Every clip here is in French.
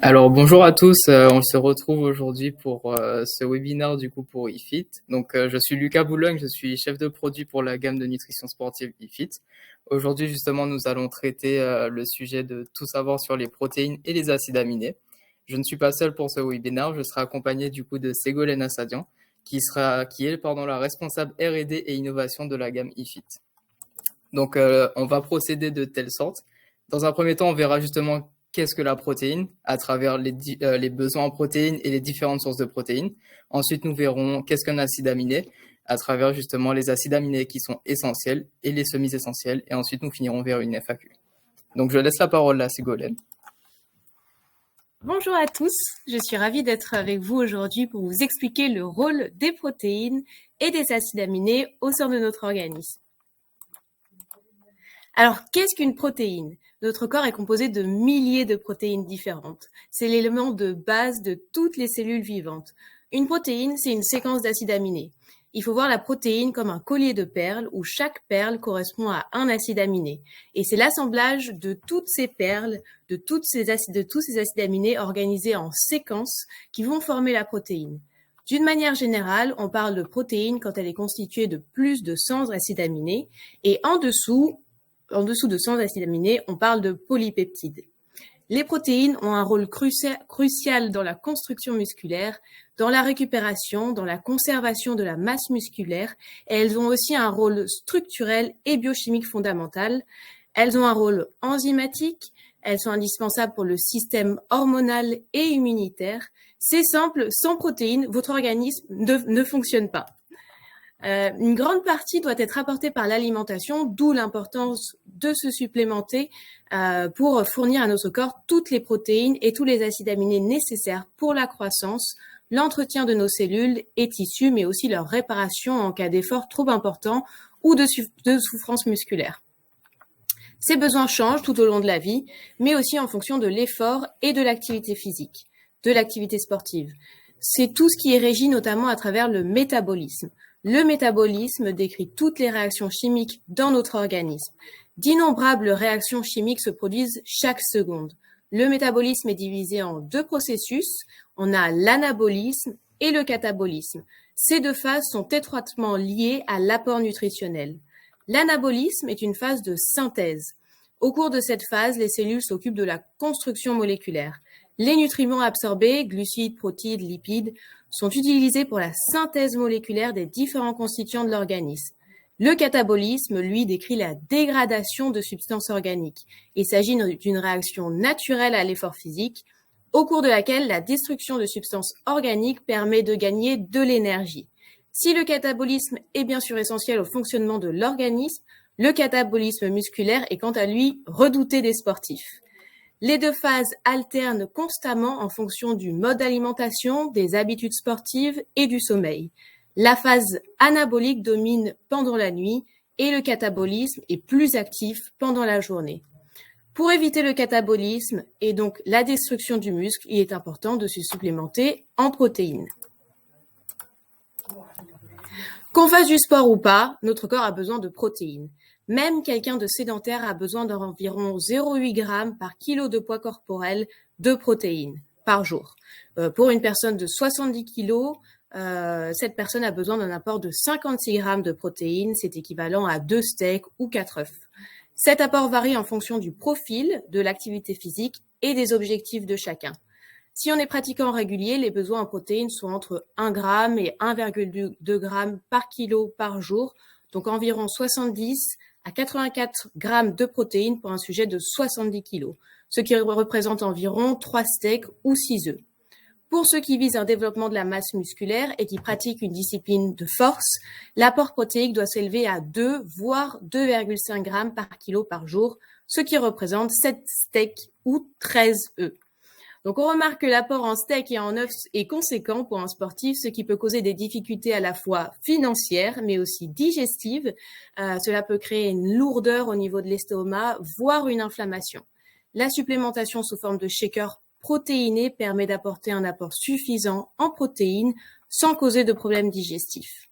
Alors bonjour à tous, on se retrouve aujourd'hui pour ce webinaire du coup pour eFit. Donc je suis Lucas Boulogne, je suis chef de produit pour la gamme de nutrition sportive eFit. Aujourd'hui justement nous allons traiter le sujet de tout savoir sur les protéines et les acides aminés. Je ne suis pas seul pour ce webinaire, je serai accompagné du coup de Ségolène Assadian qui est la responsable R&D et innovation de la gamme eFit. Donc on va procéder de telle sorte. Dans un premier temps, on verra justement qu'est-ce que la protéine à travers les besoins en protéines et les différentes sources de protéines. Ensuite, nous verrons qu'est-ce qu'un acide aminé à travers justement les acides aminés qui sont essentiels et les semi-essentiels. Et ensuite, nous finirons vers une FAQ. Donc, je laisse la parole à Ségolène. Bonjour à tous, je suis ravie d'être avec vous aujourd'hui pour vous expliquer le rôle des protéines et des acides aminés au sein de notre organisme. Alors, qu'est-ce qu'une protéine ? Notre corps est composé de milliers de protéines différentes. C'est l'élément de base de toutes les cellules vivantes. Une protéine, c'est une séquence d'acides aminés. Il faut voir la protéine comme un collier de perles où chaque perle correspond à un acide aminé. Et c'est l'assemblage de toutes ces perles, de tous ces acides aminés organisés en séquences qui vont former la protéine. D'une manière générale, on parle de protéine quand elle est constituée de plus de 100 acides aminés. Et en dessous de 100 acides aminés, on parle de polypeptides. Les protéines ont un rôle crucial dans la construction musculaire, dans la récupération, dans la conservation de la masse musculaire, et elles ont aussi un rôle structurel et biochimique fondamental. Elles ont un rôle enzymatique, elles sont indispensables pour le système hormonal et immunitaire. C'est simple, sans protéines, votre organisme ne fonctionne pas. Une grande partie doit être apportée par l'alimentation, d'où l'importance de se supplémenter pour fournir à notre corps toutes les protéines et tous les acides aminés nécessaires pour la croissance, l'entretien de nos cellules et tissus, mais aussi leur réparation en cas d'effort trop important ou de souffrance musculaire. Ces besoins changent tout au long de la vie, mais aussi en fonction de l'effort et de l'activité physique, de l'activité sportive. C'est tout ce qui est régi notamment à travers le métabolisme. Le métabolisme décrit toutes les réactions chimiques dans notre organisme. D'innombrables réactions chimiques se produisent chaque seconde. Le métabolisme est divisé en deux processus. On a l'anabolisme et le catabolisme. Ces deux phases sont étroitement liées à l'apport nutritionnel. L'anabolisme est une phase de synthèse. Au cours de cette phase, les cellules s'occupent de la construction moléculaire. Les nutriments absorbés, glucides, protéines, lipides, sont utilisés pour la synthèse moléculaire des différents constituants de l'organisme. Le catabolisme, lui, décrit la dégradation de substances organiques. Il s'agit d'une réaction naturelle à l'effort physique, au cours de laquelle la destruction de substances organiques permet de gagner de l'énergie. Si le catabolisme est bien sûr essentiel au fonctionnement de l'organisme, le catabolisme musculaire est quant à lui redouté des sportifs. Les deux phases alternent constamment en fonction du mode d'alimentation, des habitudes sportives et du sommeil. La phase anabolique domine pendant la nuit et le catabolisme est plus actif pendant la journée. Pour éviter le catabolisme et donc la destruction du muscle, il est important de se supplémenter en protéines. Qu'on fasse du sport ou pas, notre corps a besoin de protéines. Même quelqu'un de sédentaire a besoin d'environ 0,8 g par kilo de poids corporel de protéines par jour. Pour une personne de 70 kg, cette personne a besoin d'un apport de 56 g de protéines, c'est équivalent à 2 steaks ou 4 œufs. Cet apport varie en fonction du profil, de l'activité physique et des objectifs de chacun. Si on est pratiquant régulier, les besoins en protéines sont entre 1 g et 1,2 g par kilo par jour, donc environ 70 à 84 g de protéines pour un sujet de 70 kg, ce qui représente environ 3 steaks ou 6 œufs. Pour ceux qui visent un développement de la masse musculaire et qui pratiquent une discipline de force, l'apport protéique doit s'élever à 2 voire 2,5 g par kilo par jour, ce qui représente 7 steaks ou 13 œufs. Donc, on remarque que l'apport en steak et en œufs est conséquent pour un sportif, ce qui peut causer des difficultés à la fois financières, mais aussi digestives. Cela peut créer une lourdeur au niveau de l'estomac, voire une inflammation. La supplémentation sous forme de shaker protéiné permet d'apporter un apport suffisant en protéines sans causer de problèmes digestifs.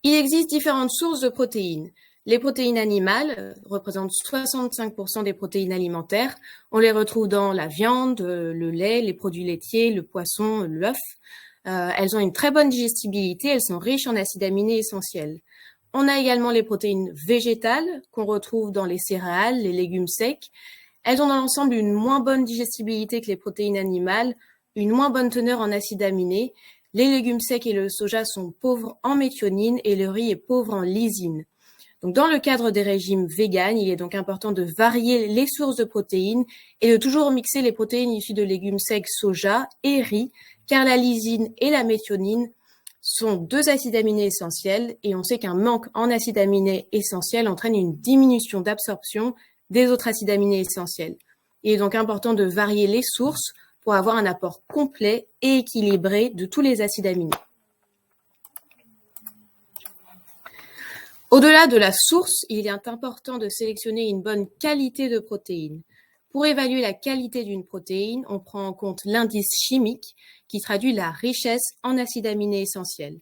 Il existe différentes sources de protéines. Les protéines animales représentent 65% des protéines alimentaires. On les retrouve dans la viande, le lait, les produits laitiers, le poisson, l'œuf. Elles ont une très bonne digestibilité, elles sont riches en acides aminés essentiels. On a également les protéines végétales qu'on retrouve dans les céréales, les légumes secs. Elles ont dans l'ensemble une moins bonne digestibilité que les protéines animales, une moins bonne teneur en acides aminés. Les légumes secs et le soja sont pauvres en méthionine et le riz est pauvre en lysine. Donc, dans le cadre des régimes véganes, il est donc important de varier les sources de protéines et de toujours mixer les protéines issues de légumes secs, soja et riz, car la lysine et la méthionine sont deux acides aminés essentiels et on sait qu'un manque en acides aminés essentiels entraîne une diminution d'absorption des autres acides aminés essentiels. Il est donc important de varier les sources pour avoir un apport complet et équilibré de tous les acides aminés. Au-delà de la source, il est important de sélectionner une bonne qualité de protéines. Pour évaluer la qualité d'une protéine, on prend en compte l'indice chimique qui traduit la richesse en acides aminés essentiels.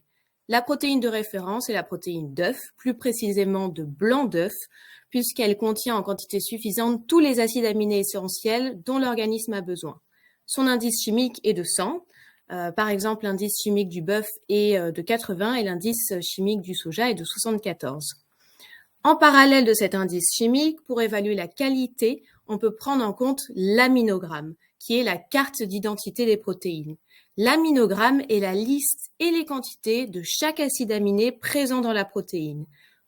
La protéine de référence est la protéine d'œuf, plus précisément de blanc d'œuf, puisqu'elle contient en quantité suffisante tous les acides aminés essentiels dont l'organisme a besoin. Son indice chimique est de 100. Par exemple, l'indice chimique du bœuf est de 80 et l'indice chimique du soja est de 74. En parallèle de cet indice chimique, pour évaluer la qualité, on peut prendre en compte l'aminogramme, qui est la carte d'identité des protéines. L'aminogramme est la liste et les quantités de chaque acide aminé présent dans la protéine.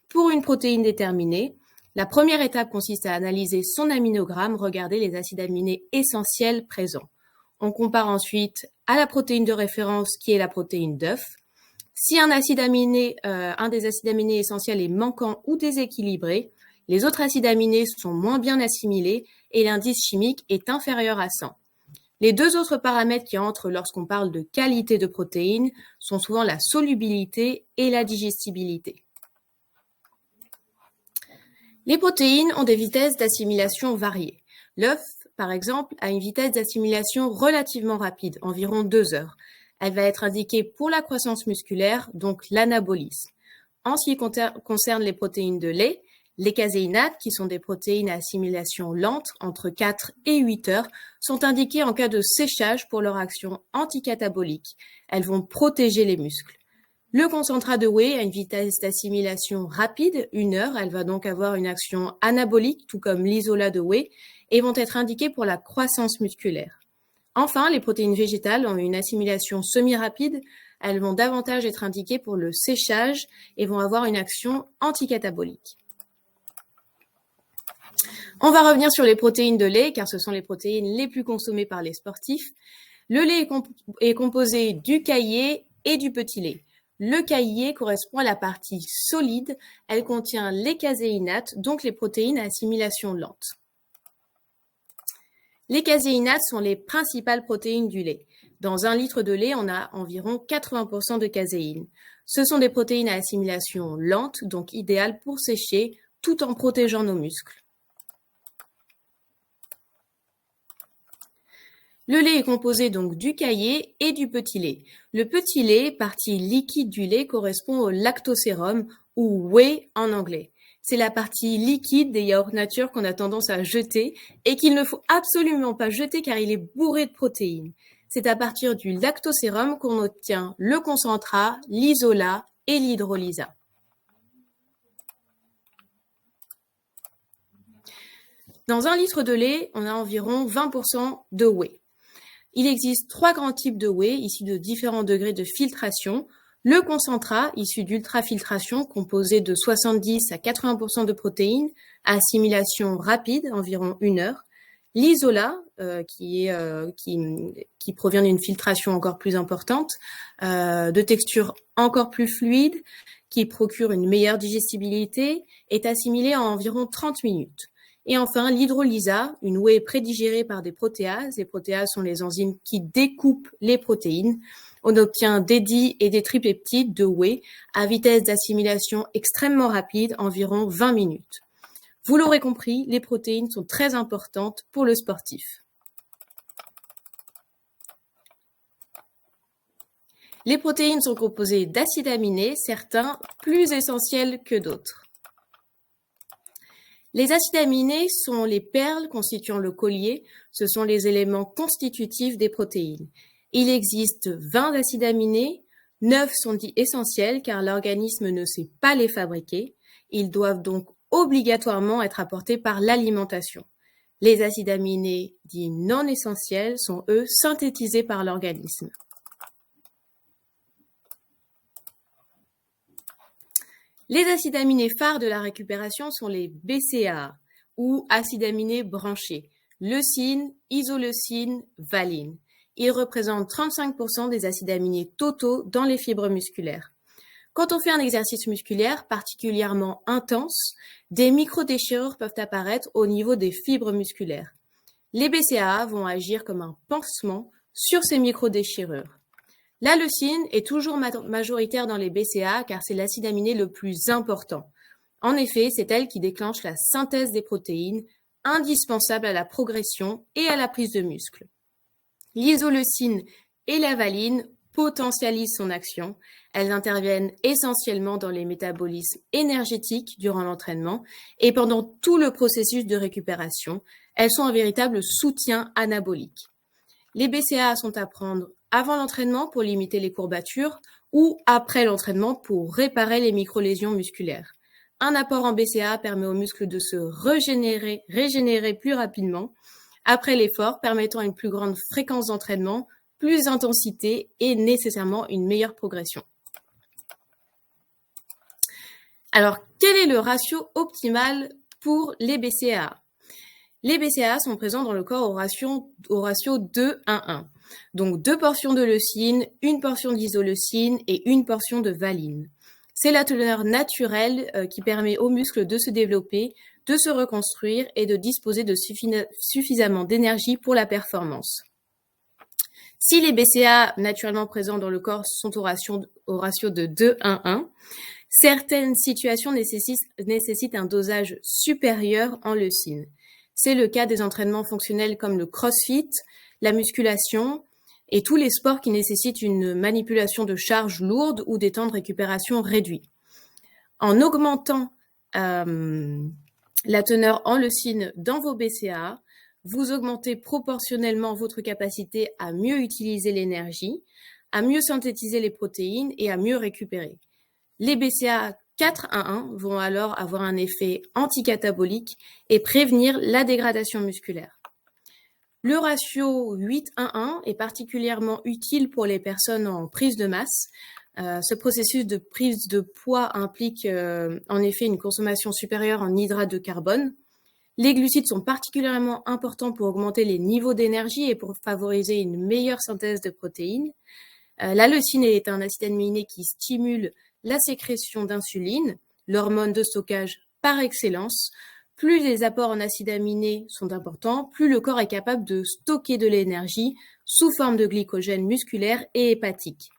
Pour une protéine déterminée, la première étape consiste à analyser son aminogramme, regarder les acides aminés essentiels présents. On compare ensuite à la protéine de référence qui est la protéine d'œuf. Si un des acides aminés essentiels est manquant ou déséquilibré, les autres acides aminés sont moins bien assimilés et l'indice chimique est inférieur à 100. Les deux autres paramètres qui entrent lorsqu'on parle de qualité de protéines sont souvent la solubilité et la digestibilité. Les protéines ont des vitesses d'assimilation variées. L'œuf, par exemple, a une vitesse d'assimilation relativement rapide, environ 2 heures. Elle va être indiquée pour la croissance musculaire, donc l'anabolisme. En ce qui concerne les protéines de lait, les caséinates, qui sont des protéines à assimilation lente, entre 4 et 8 heures, sont indiquées en cas de séchage pour leur action anticatabolique. Elles vont protéger les muscles. Le concentrat de whey a une vitesse d'assimilation rapide, 1 heure. Elle va donc avoir une action anabolique, tout comme l'isolat de whey, et vont être indiquées pour la croissance musculaire. Enfin, les protéines végétales ont une assimilation semi-rapide. Elles vont davantage être indiquées pour le séchage et vont avoir une action anticatabolique. On va revenir sur les protéines de lait, car ce sont les protéines les plus consommées par les sportifs. Le lait est composé du caillé et du petit lait. Le caillé correspond à la partie solide. Elle contient les caséinates, donc les protéines à assimilation lente. Les caséinates sont les principales protéines du lait. Dans 1 litre de lait, on a environ 80% de caséine. Ce sont des protéines à assimilation lente, donc idéales pour sécher, tout en protégeant nos muscles. Le lait est composé donc du caillé et du petit lait. Le petit lait, partie liquide du lait, correspond au lactosérum ou whey en anglais. C'est la partie liquide des yaourts nature qu'on a tendance à jeter et qu'il ne faut absolument pas jeter car il est bourré de protéines. C'est à partir du lactosérum qu'on obtient le concentrat, l'isolat et l'hydrolysa. Dans 1 litre de lait, on a environ 20% de whey. Il existe 3 grands types de whey issus de différents degrés de filtration. Le concentrat, issu d'ultrafiltration, composé de 70 à 80% de protéines, à assimilation rapide, environ 1 heure. L'isolat, qui provient d'une filtration encore plus importante, de texture encore plus fluide, qui procure une meilleure digestibilité, est assimilé en environ 30 minutes. Et enfin, l'hydrolysa, une whey prédigérée par des protéases. Les protéases sont les enzymes qui découpent les protéines. On obtient des di- et des tripeptides de whey à vitesse d'assimilation extrêmement rapide, environ 20 minutes. Vous l'aurez compris, les protéines sont très importantes pour le sportif. Les protéines sont composées d'acides aminés, certains plus essentiels que d'autres. Les acides aminés sont les perles constituant le collier, ce sont les éléments constitutifs des protéines. Il existe 20 acides aminés, 9 sont dits essentiels car l'organisme ne sait pas les fabriquer. Ils doivent donc obligatoirement être apportés par l'alimentation. Les acides aminés dits non essentiels sont, eux, synthétisés par l'organisme. Les acides aminés phares de la récupération sont les BCAA, ou acides aminés branchés, leucine, isoleucine, valine. Ils représentent 35% des acides aminés totaux dans les fibres musculaires. Quand on fait un exercice musculaire particulièrement intense, des microdéchirures peuvent apparaître au niveau des fibres musculaires. Les BCAA vont agir comme un pansement sur ces microdéchirures. La leucine est toujours majoritaire dans les BCAA car c'est l'acide aminé le plus important. En effet, c'est elle qui déclenche la synthèse des protéines, indispensable à la progression et à la prise de muscle. L'isoleucine et la valine potentialisent son action. Elles interviennent essentiellement dans les métabolismes énergétiques durant l'entraînement et pendant tout le processus de récupération. Elles sont un véritable soutien anabolique. Les BCAA sont à prendre avant l'entraînement pour limiter les courbatures ou après l'entraînement pour réparer les microlésions musculaires. Un apport en BCAA permet aux muscles de se régénérer plus rapidement après l'effort, permettant une plus grande fréquence d'entraînement, plus d'intensité et nécessairement une meilleure progression. Alors, quel est le ratio optimal pour les BCAA? Les BCAA sont présents dans le corps au ratio 2-1-1. Donc 2 portions de leucine, 1 portion d'isoleucine et 1 portion de valine. C'est la teneur naturelle qui permet aux muscles de se développer, de se reconstruire et de disposer de suffisamment d'énergie pour la performance. Si les BCAA naturellement présents dans le corps sont au ratio de 2-1-1, certaines situations nécessitent un dosage supérieur en leucine. C'est le cas des entraînements fonctionnels comme le crossfit, la musculation et tous les sports qui nécessitent une manipulation de charges lourdes ou des temps de récupération réduits. En augmentant la teneur en leucine dans vos BCAA, vous augmentez proportionnellement votre capacité à mieux utiliser l'énergie, à mieux synthétiser les protéines et à mieux récupérer. Les BCAA 4-1-1 vont alors avoir un effet anticatabolique et prévenir la dégradation musculaire. Le ratio 8-1-1 est particulièrement utile pour les personnes en prise de masse. Ce processus de prise de poids implique en effet une consommation supérieure en hydrates de carbone. Les glucides sont particulièrement importants pour augmenter les niveaux d'énergie et pour favoriser une meilleure synthèse de protéines. La leucine est un acide aminé qui stimule la sécrétion d'insuline, l'hormone de stockage par excellence. Plus les apports en acides aminés sont importants, plus le corps est capable de stocker de l'énergie sous forme de glycogène musculaire et hépatique.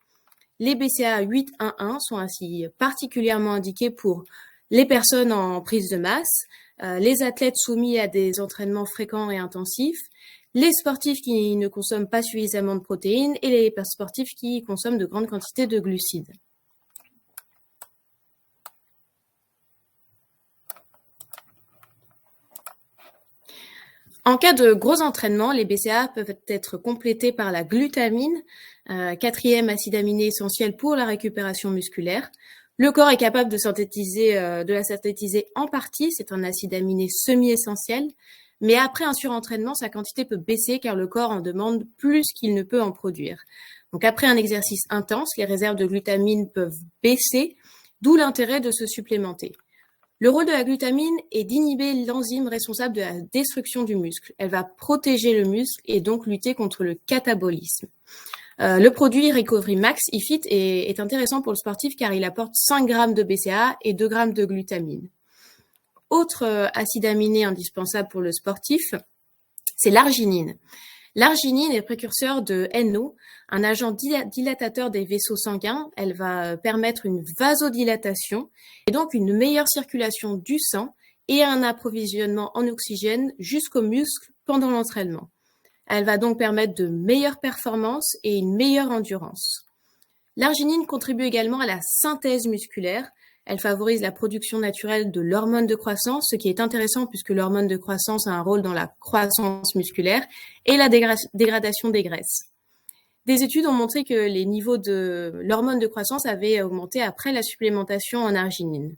Les BCAA 8-1-1 sont ainsi particulièrement indiqués pour les personnes en prise de masse, les athlètes soumis à des entraînements fréquents et intensifs, les sportifs qui ne consomment pas suffisamment de protéines et les sportifs qui consomment de grandes quantités de glucides. En cas de gros entraînements, les BCAA peuvent être complétés par la glutamine, quatrième acide aminé essentiel pour la récupération musculaire. Le corps est capable de la synthétiser en partie, c'est un acide aminé semi-essentiel, mais après un surentraînement, sa quantité peut baisser car le corps en demande plus qu'il ne peut en produire. Donc après un exercice intense, les réserves de glutamine peuvent baisser, d'où l'intérêt de se supplémenter. Le rôle de la glutamine est d'inhiber l'enzyme responsable de la destruction du muscle. Elle va protéger le muscle et donc lutter contre le catabolisme. Le produit Recovery Max IFIT est intéressant pour le sportif car il apporte 5 grammes de BCAA et 2 grammes de glutamine. Autre acide aminé indispensable pour le sportif, c'est l'arginine. L'arginine est précurseur de NO, un agent dilatateur des vaisseaux sanguins. Elle va permettre une vasodilatation et donc une meilleure circulation du sang et un approvisionnement en oxygène jusqu'aux muscles pendant l'entraînement. Elle va donc permettre de meilleures performances et une meilleure endurance. L'arginine contribue également à la synthèse musculaire. Elle favorise la production naturelle de l'hormone de croissance, ce qui est intéressant puisque l'hormone de croissance a un rôle dans la croissance musculaire et la dégradation des graisses. Des études ont montré que les niveaux de l'hormone de croissance avaient augmenté après la supplémentation en arginine.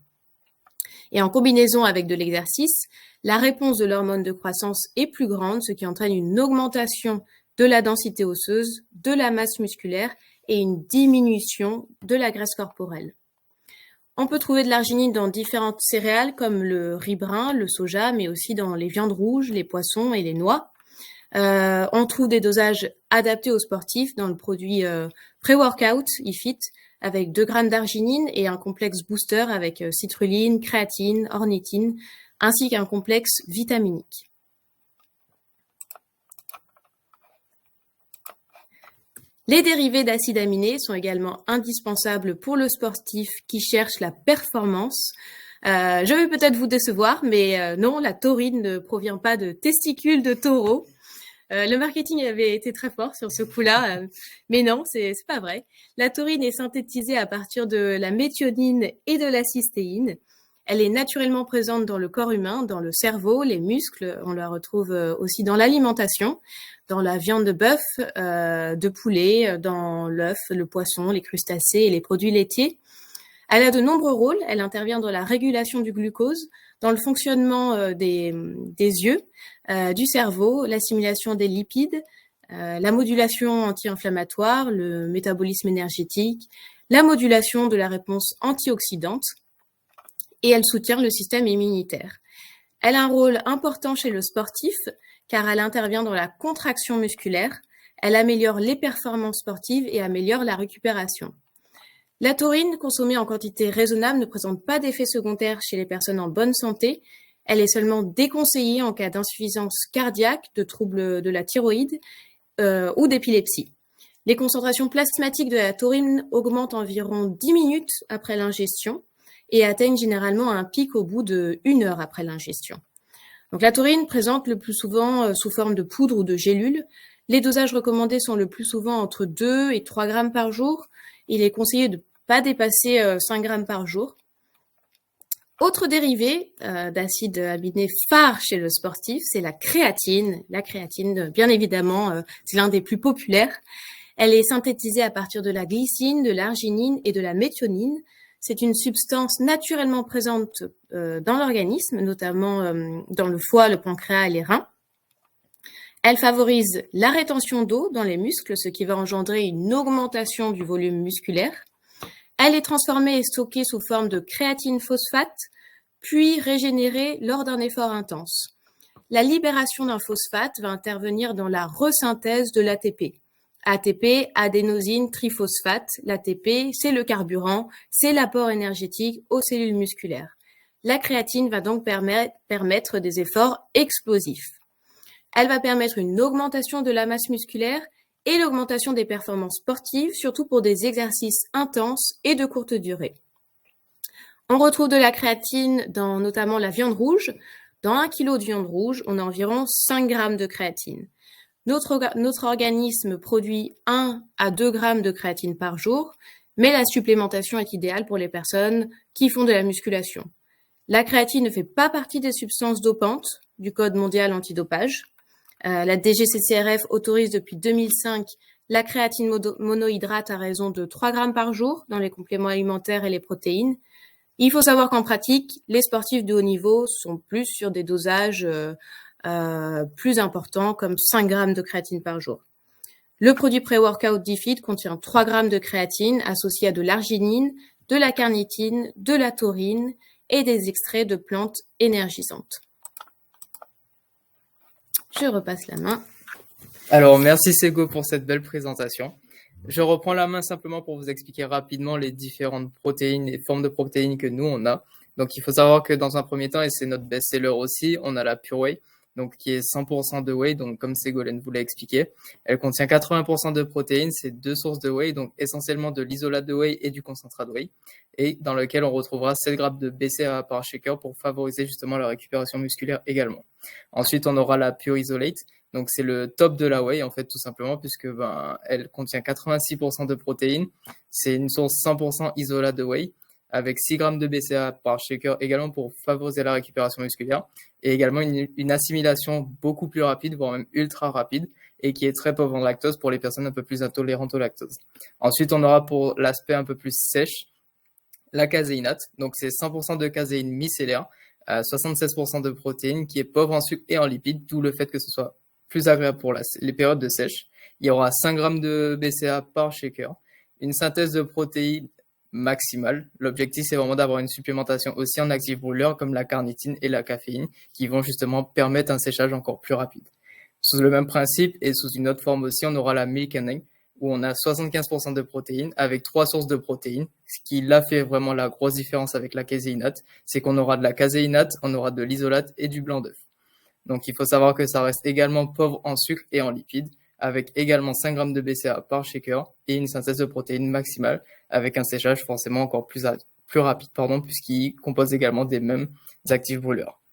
Et en combinaison avec de l'exercice, la réponse de l'hormone de croissance est plus grande, ce qui entraîne une augmentation de la densité osseuse, de la masse musculaire et une diminution de la graisse corporelle. On peut trouver de l'arginine dans différentes céréales comme le riz brun, le soja, mais aussi dans les viandes rouges, les poissons et les noix. On trouve des dosages adaptés aux sportifs dans le produit pré-workout iFit avec 2 grammes d'arginine et un complexe booster avec citrulline, créatine, ornithine, ainsi qu'un complexe vitaminique. Les dérivés d'acides aminés sont également indispensables pour le sportif qui cherche la performance. Je vais peut-être vous décevoir, mais non, la taurine ne provient pas de testicules de taureau. Le marketing avait été très fort sur ce coup-là, mais non, c'est pas vrai. La taurine est synthétisée à partir de la méthionine et de la cystéine. Elle est naturellement présente dans le corps humain, dans le cerveau, les muscles. On la retrouve aussi dans l'alimentation, dans la viande de bœuf, de poulet, dans l'œuf, le poisson, les crustacés et les produits laitiers. Elle a de nombreux rôles. Elle intervient dans la régulation du glucose, dans le fonctionnement des yeux, du cerveau, l'assimilation des lipides, la modulation anti-inflammatoire, le métabolisme énergétique, la modulation de la réponse antioxydante et elle soutient le système immunitaire. Elle a un rôle important chez le sportif car elle intervient dans la contraction musculaire, elle améliore les performances sportives et améliore la récupération. La taurine, consommée en quantité raisonnable, ne présente pas d'effets secondaires chez les personnes en bonne santé. Elle est seulement déconseillée en cas d'insuffisance cardiaque, de troubles de la thyroïde ou d'épilepsie. Les concentrations plasmatiques de la taurine augmentent environ 10 minutes après l'ingestion et atteignent généralement un pic au bout de 1 heure après l'ingestion. Donc, la taurine présente le plus souvent sous forme de poudre ou de gélule. Les dosages recommandés sont le plus souvent entre 2 et 3 grammes par jour. Il est conseillé de ne pas dépasser 5 grammes par jour. Autre dérivé d'acide aminé phare chez le sportif, c'est la créatine. La créatine, bien évidemment, c'est l'un des plus populaires. Elle est synthétisée à partir de la glycine, de l'arginine et de la méthionine. C'est une substance naturellement présente dans l'organisme, notamment dans le foie, le pancréas et les reins. Elle favorise la rétention d'eau dans les muscles, ce qui va engendrer une augmentation du volume musculaire. Elle est transformée et stockée sous forme de créatine phosphate, puis régénérée lors d'un effort intense. La libération d'un phosphate va intervenir dans la resynthèse de l'ATP. ATP, adénosine triphosphate. L'ATP, c'est le carburant, c'est l'apport énergétique aux cellules musculaires. La créatine va donc permettre des efforts explosifs. Elle va permettre une augmentation de la masse musculaire et l'augmentation des performances sportives, surtout pour des exercices intenses et de courte durée. On retrouve de la créatine dans notamment la viande rouge. Dans 1 kg de viande rouge, on a environ 5 grammes de créatine. Notre organisme produit 1 à 2 grammes de créatine par jour, mais la supplémentation est idéale pour les personnes qui font de la musculation. La créatine ne fait pas partie des substances dopantes du Code mondial antidopage. La DGCCRF autorise depuis 2005 la créatine monohydrate à raison de 3 grammes par jour dans les compléments alimentaires et les protéines. Il faut savoir qu'en pratique, les sportifs de haut niveau sont plus sur des dosages plus importants, comme 5 grammes de créatine par jour. Le produit pré-workout d'IFIT contient 3 grammes de créatine associés à de l'arginine, de la carnitine, de la taurine et des extraits de plantes énergisantes. Je repasse la main. Alors, merci Sego pour cette belle présentation. Je reprends la main simplement pour vous expliquer rapidement les différentes protéines et formes de protéines que nous, on a. Donc, il faut savoir que dans un premier temps, et c'est notre best-seller aussi, on a la Pure Whey, donc qui est 100% de whey, donc comme Ségolène vous l'a expliqué. Elle contient 80% de protéines, c'est 2 sources de whey, donc essentiellement de l'isolat de whey et du concentrat de whey, et dans lequel on retrouvera 7 grammes de BCAA par shaker pour favoriser justement la récupération musculaire également. Ensuite, on aura la Pure Isolate, donc c'est le top de la whey en fait tout simplement puisque elle contient 86% de protéines, c'est une source 100% isolat de whey. avec 6 grammes de BCA par shaker également pour favoriser la récupération musculaire et également une assimilation beaucoup plus rapide, voire même ultra rapide et qui est très pauvre en lactose pour les personnes un peu plus intolérantes au lactose. Ensuite, on aura pour l'aspect un peu plus sèche la caséinate. Donc, c'est 100% de caséine micellaire, 76% de protéines, qui est pauvre en sucre et en lipides, d'où le fait que ce soit plus agréable pour les périodes de sèche. Il y aura 5 grammes de BCA par shaker, une synthèse de protéines maximale. L'objectif, c'est vraiment d'avoir une supplémentation aussi en actifs brûleurs comme la carnitine et la caféine, qui vont justement permettre un séchage encore plus rapide. Sous le même principe et sous une autre forme aussi, on aura la milk and egg, où on a 75% de protéines avec 3 sources de protéines. Ce qui là fait vraiment la grosse différence avec la caséinate, c'est qu'on aura de la caséinate, on aura de l'isolate et du blanc d'œuf. Donc il faut savoir que ça reste également pauvre en sucre et en lipides, avec également 5 grammes de BCA par shaker et une synthèse de protéines maximale, avec un séchage forcément encore plus rapide, puisqu'il compose également des mêmes actifs brûleurs.